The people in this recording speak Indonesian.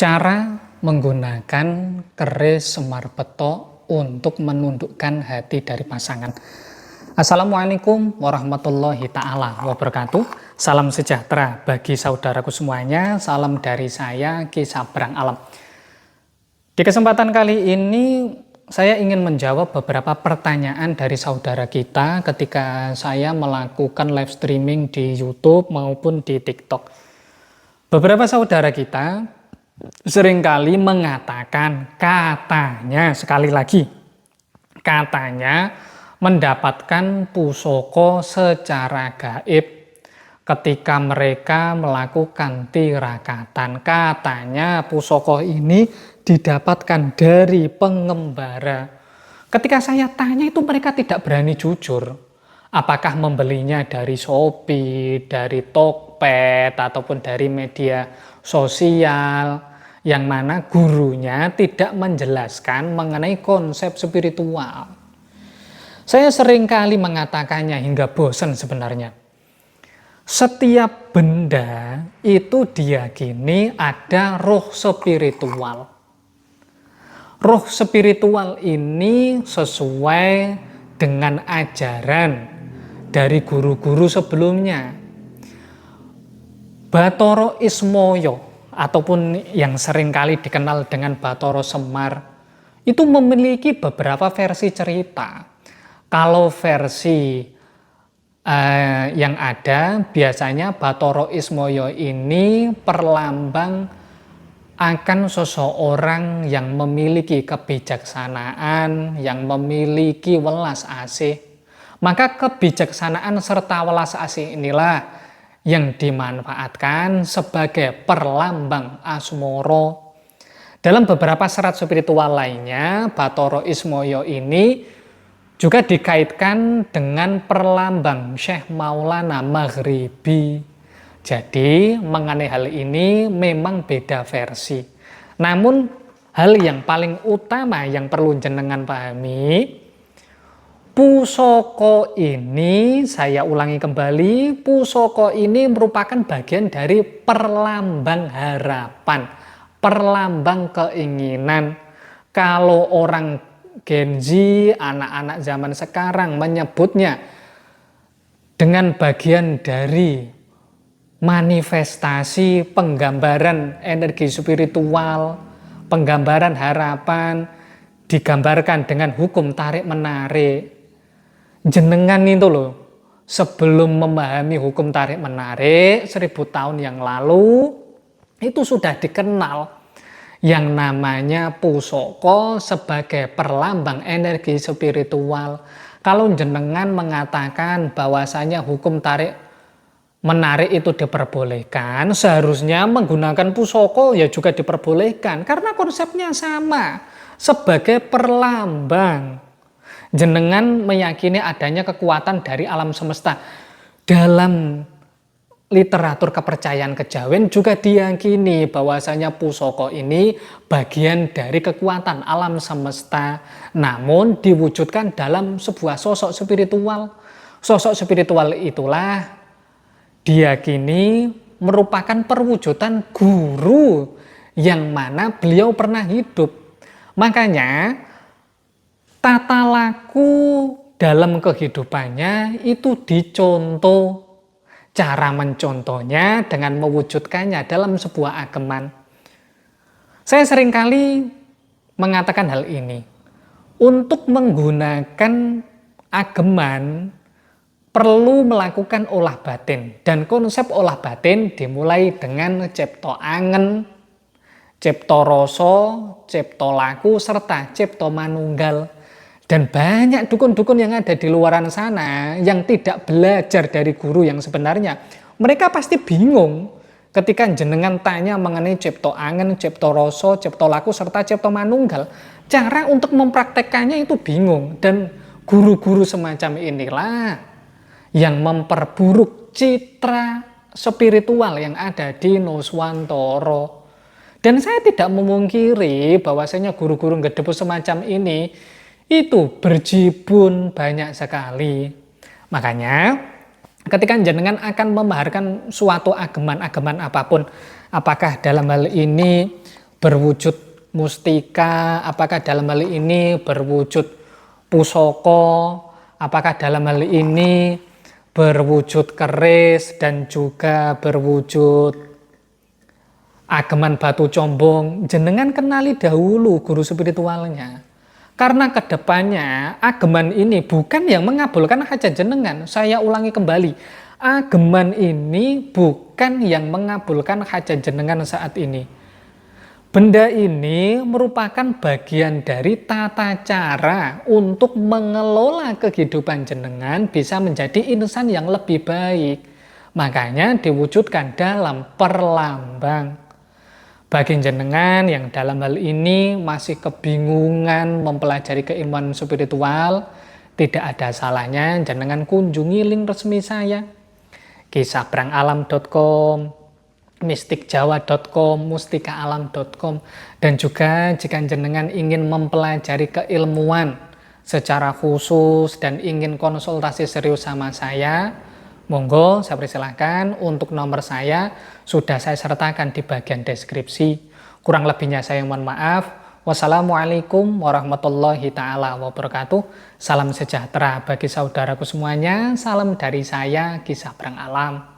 Cara menggunakan keris Semar Betok untuk menundukkan hati dari pasangan. Assalamualaikum warahmatullahi ta'ala wabarakatuh. Salam sejahtera bagi saudaraku semuanya. Salam dari saya, Ki Sabrang Alam. Di kesempatan kali ini saya ingin menjawab beberapa pertanyaan dari saudara kita ketika saya melakukan live streaming di YouTube maupun di TikTok. Beberapa saudara kita seringkali mengatakan katanya, sekali lagi, katanya mendapatkan pusoko secara gaib ketika mereka melakukan tirakatan. Katanya pusoko ini didapatkan dari pengembara. Ketika saya tanya itu mereka tidak berani jujur. Apakah membelinya dari Shopee, dari Tokped, ataupun dari media sosial, yang mana gurunya tidak menjelaskan mengenai konsep spiritual. Saya seringkali mengatakannya hingga bosan sebenarnya. Setiap benda itu diyakini ada roh spiritual. Roh spiritual ini sesuai dengan ajaran dari guru-guru sebelumnya. Bathara Ismaya ataupun yang seringkali dikenal dengan Bathara Semar itu memiliki beberapa versi cerita. Kalau versi yang ada biasanya Bathara Ismaya ini perlambang akan seseorang yang memiliki kebijaksanaan, yang memiliki welas asih. Maka kebijaksanaan serta welas asih inilah yang dimanfaatkan sebagai perlambang asmara. Dalam beberapa serat spiritual lainnya, Bathara Ismaya ini juga dikaitkan dengan perlambang Syekh Maulana Maghribi. Jadi mengenai hal ini memang beda versi. Namun hal yang paling utama yang perlu jenengan pahami, pusoko ini, saya ulangi kembali, pusoko ini merupakan bagian dari perlambang harapan, perlambang keinginan. Kalau orang Gen Z, anak-anak zaman sekarang menyebutnya dengan bagian dari manifestasi, penggambaran energi spiritual, penggambaran harapan, digambarkan dengan hukum tarik-menarik. Jenengan itu loh, sebelum memahami hukum tarik-menarik 1000 tahun yang lalu, itu sudah dikenal yang namanya pusoko sebagai perlambang energi spiritual. Kalau jenengan mengatakan bahwasanya hukum tarik-menarik itu diperbolehkan, seharusnya menggunakan pusoko ya juga diperbolehkan. Karena konsepnya sama, sebagai perlambang. Jenengan meyakini adanya kekuatan dari alam semesta. Dalam literatur kepercayaan kejawen juga diyakini bahwasanya pusoko ini bagian dari kekuatan alam semesta, namun diwujudkan dalam sebuah sosok spiritual. Sosok spiritual itulah diyakini merupakan perwujudan guru yang mana beliau pernah hidup. Makanya tata laku dalam kehidupannya itu dicontoh. Cara mencontohnya dengan mewujudkannya dalam sebuah ageman. Saya seringkali mengatakan hal ini. Untuk menggunakan ageman perlu melakukan olah batin. Dan konsep olah batin dimulai dengan cipta angen, cipta rasa, cipta laku, serta cipta manunggal. Dan banyak dukun-dukun yang ada di luaran sana yang tidak belajar dari guru yang sebenarnya. Mereka pasti bingung ketika jenengan tanya mengenai cipta angen, cipta rasa, cipta laku, serta cipta manunggal. Cara untuk mempraktekkannya itu bingung. Dan guru-guru semacam inilah yang memperburuk citra spiritual yang ada di Nuswantara. Dan saya tidak memungkiri bahwasanya guru-guru gedebus semacam ini itu berjibun banyak sekali. Makanya ketika jenengan akan memaharkan suatu ageman apapun, apakah dalam hal ini berwujud mustika, apakah dalam hal ini berwujud pusaka, apakah dalam hal ini berwujud keris dan juga berwujud ageman batu combong. Jenengan kenali dahulu guru spiritualnya. Karena kedepannya ageman ini bukan yang mengabulkan hajat jenengan. Saya ulangi kembali, ageman ini bukan yang mengabulkan hajat jenengan saat ini. Benda ini merupakan bagian dari tata cara untuk mengelola kehidupan jenengan bisa menjadi insan yang lebih baik. Makanya diwujudkan dalam perlambang. Bagi jenengan yang dalam hal ini masih kebingungan mempelajari keilmuan spiritual, tidak ada salahnya jenengan kunjungi link resmi saya, kisahperangalam.com, mistikjawa.com, mustikaalam.com, dan juga jika jenengan ingin mempelajari keilmuan secara khusus dan ingin konsultasi serius sama saya, monggo saya persilahkan. Untuk nomor saya sudah saya sertakan di bagian deskripsi. Kurang lebihnya saya mohon maaf. Wassalamualaikum warahmatullahi taala wabarakatuh. Salam sejahtera bagi saudaraku semuanya. Salam dari saya, Kisah Perang Alam.